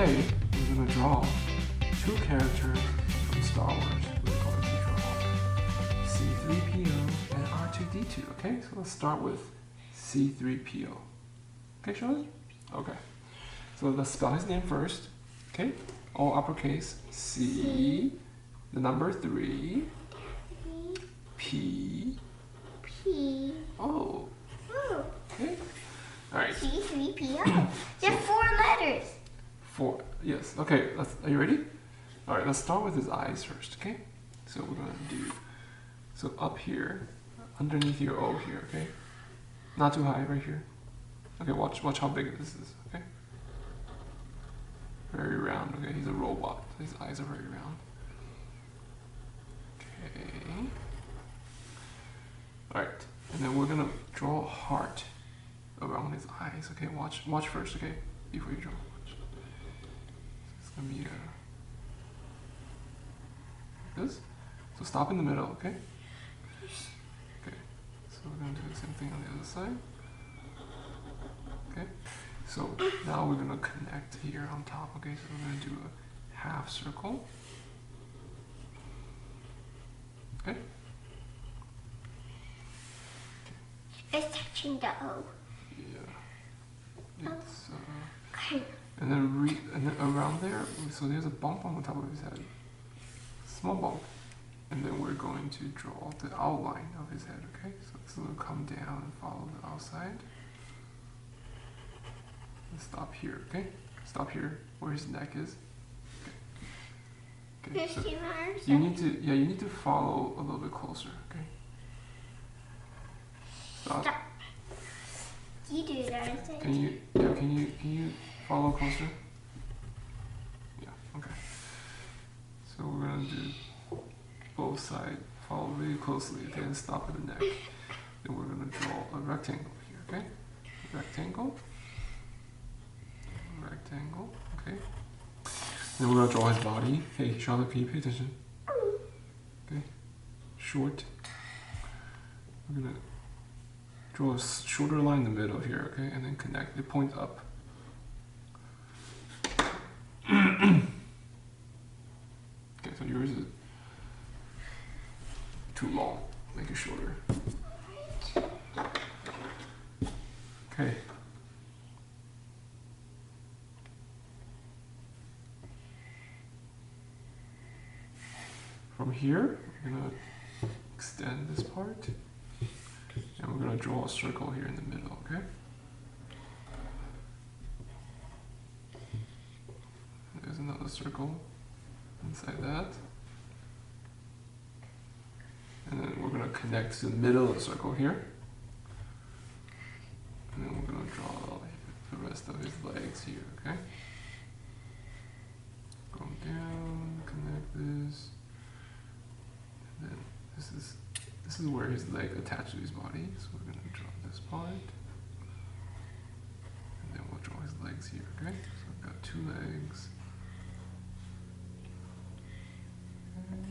today we're going to draw two characters from Star Wars. We're going to draw C-3PO and R2-D2. Okay, so let's start with C-3PO. Okay, Charlotte? Okay. So let's spell his name first. Okay, all uppercase. C, the number 3, P, O. Okay. All right. C-3PO. There's 4 letters. 4. Yes. Okay. Are you ready? All right. Let's start with his eyes first. Okay. So we're gonna do. So up here, underneath your O here. Okay. Not too high. Right here. Okay. Watch how big this is. Okay. Very round. Okay. He's a robot. His eyes are very round. Okay. All right. And then we're gonna draw a heart around his eyes. Okay, watch first, okay? Before you draw. Watch. It's gonna be like this. So stop in the middle, okay? Okay. So we're gonna do the same thing on the other side. Okay. So now we're gonna connect here on top, okay? So we're gonna do a half circle. Okay. It's touching the O. Yeah. It's, Okay. and then around there, so there's a bump on the top of his head. Small bump. And then we're going to draw the outline of his head, okay? So it's going to come down and follow the outside. And stop here, okay? Stop here where his neck is. Okay. Okay. So you need to follow a little bit closer, okay? Stop. You do that. Can you follow closer? Yeah, okay. So we're gonna do both sides, follow really closely, okay, and stop at the neck. Then we're gonna draw a rectangle here, okay? Rectangle. Rectangle, okay. Then we're gonna draw his body. Hey, Charlotte, can you pay attention? Okay. Short. We're gonna draw a shorter line in the middle here, okay, and then connect. It points up. Okay, so yours is too long. Make it shorter. Okay. From here, we're gonna extend this part. And we're going to draw a circle here in the middle, okay? There's another circle inside that. And then we're going to connect to the middle of the circle here. And then we're going to draw the rest of his legs here, okay? Go down, connect this. And then this is where his leg attached to his body, so we're going to draw this part. And then we'll draw his legs here, okay? So I've got 2 legs. Okay.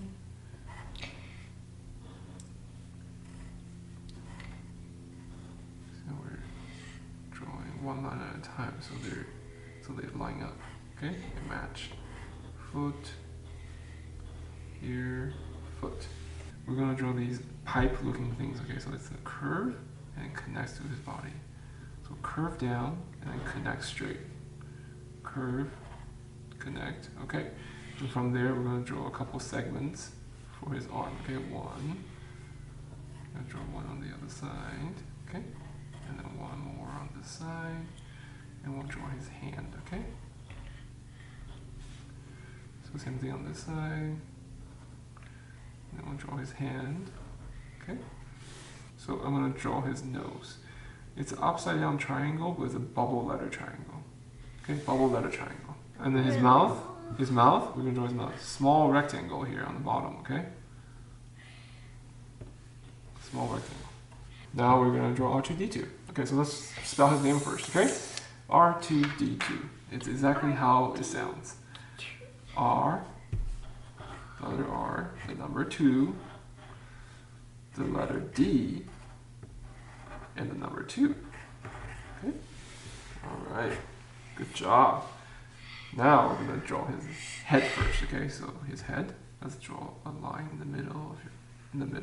So we're drawing one line at a time, so they line up, okay? They match. Foot, here, foot. We're going to draw these pipe-looking things, okay? So it's a curve and it connects to his body. So curve down and then connect straight. Curve, connect, okay? And from there, we're going to draw a couple segments for his arm, okay? One. I'm going to draw one on the other side, okay? And then one more on this side. And we'll draw his hand, okay? So same thing on this side. And then we'll draw his hand, okay? So I'm gonna draw his nose. It's an upside down triangle with a bubble letter triangle. Okay, bubble letter triangle. And then his mouth, we're gonna draw his mouth. Small rectangle here on the bottom, okay? Small rectangle. Now we're gonna draw R2-D2. Okay, so let's spell his name first, okay? R2-D2. It's exactly how it sounds. R, the letter R, the number 2, the letter D, and the number 2. Okay? Alright. Good job. Now we're gonna draw his head first, okay? So his head, let's draw a line in the middle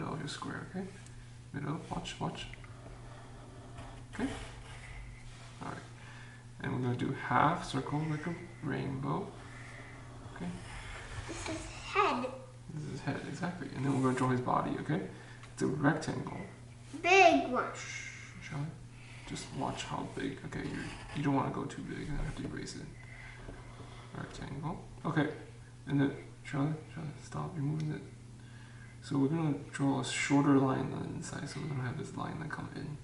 of your square, okay? Middle, watch. Okay? Alright. And we're gonna do half circle like a rainbow. Okay? This is head. This is his head, exactly. And then we're gonna draw his body, okay? It's a rectangle. Big one. Shall I? Just watch how big. Okay, you don't want to go too big, and I have to erase it. Rectangle. Okay, and then Charlie, stop. You're moving it. So we're gonna draw a shorter line on the inside. So we're gonna have this line that comes in.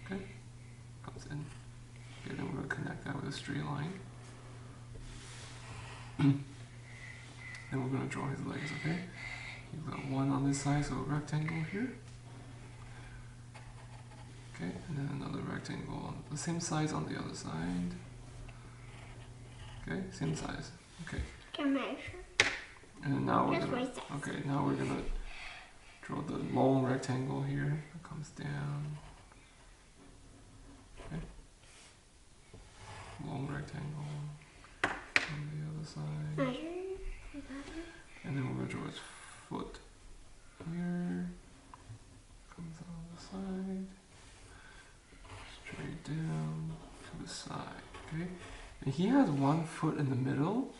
Okay, comes in. Okay, then we're gonna connect that with a straight line. Then we're gonna draw his legs. Okay, you've got one on this side, so a rectangle here. Okay, and then another rectangle on the same size on the other side. Okay, same size. Okay. Can measure. And now we're Just gonna. right size. Okay, now we're gonna draw the long rectangle here that comes down. Okay. Long rectangle on the other side. Measure. And then we're gonna draw his foot here. Comes on the side. Straight down to the side, okay? And he has one foot in the middle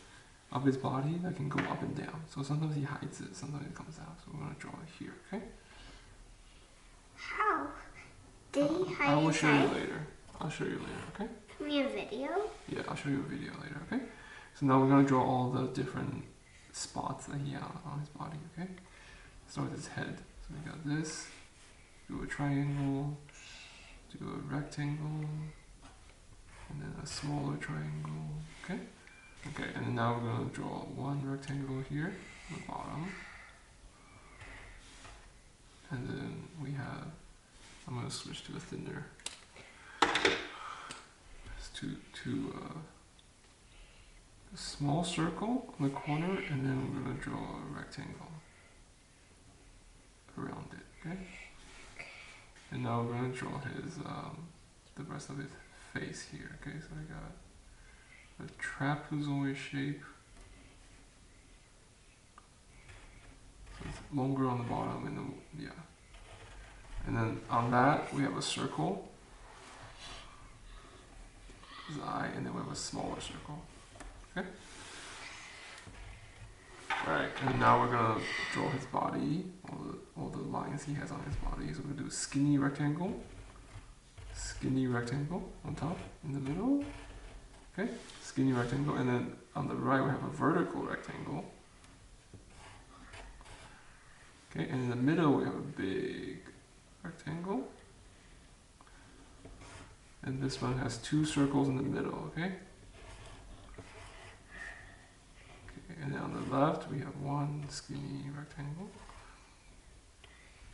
of his body that can go up and down. So sometimes he hides it, sometimes it comes out. So we're gonna draw it here, okay? How? Did he hide I will his show you head? later. I'll show you later, okay? Give me a video. Yeah, I'll show you a video later, okay? So now we're gonna draw all the different spots that he has on his body, okay? Start with his head. So we got this, do a triangle, do a rectangle, and then a smaller triangle, okay? Okay, and then now we're going to draw one rectangle here on the bottom. And then we have, I'm going to switch to a thinner. Just a small circle on the corner, and then we're going to draw a rectangle around it, okay? And now we're going to draw his, the rest of his face here, okay? So I got a trapezoid shape. So it's longer on the bottom, and then, yeah. And then on that, we have a circle. His eye, and then we have a smaller circle, okay? Alright, and now we're gonna draw his body, all the lines he has on his body. So we're gonna do a skinny rectangle on top, in the middle, okay? Skinny rectangle, and then on the right we have a vertical rectangle. Okay, and in the middle we have a big rectangle. And this one has two circles in the middle, okay? And then on the left, we have one skinny rectangle.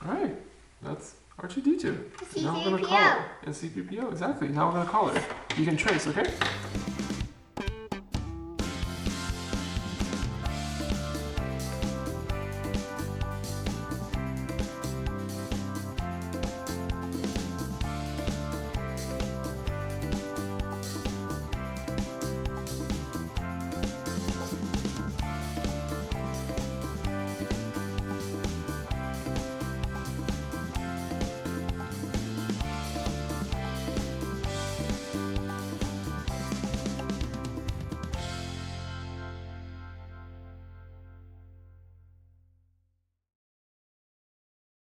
Alright, that's R2-D2. Now we're going to color. And C-3PO, exactly. Now we're going to color. You can trace, okay?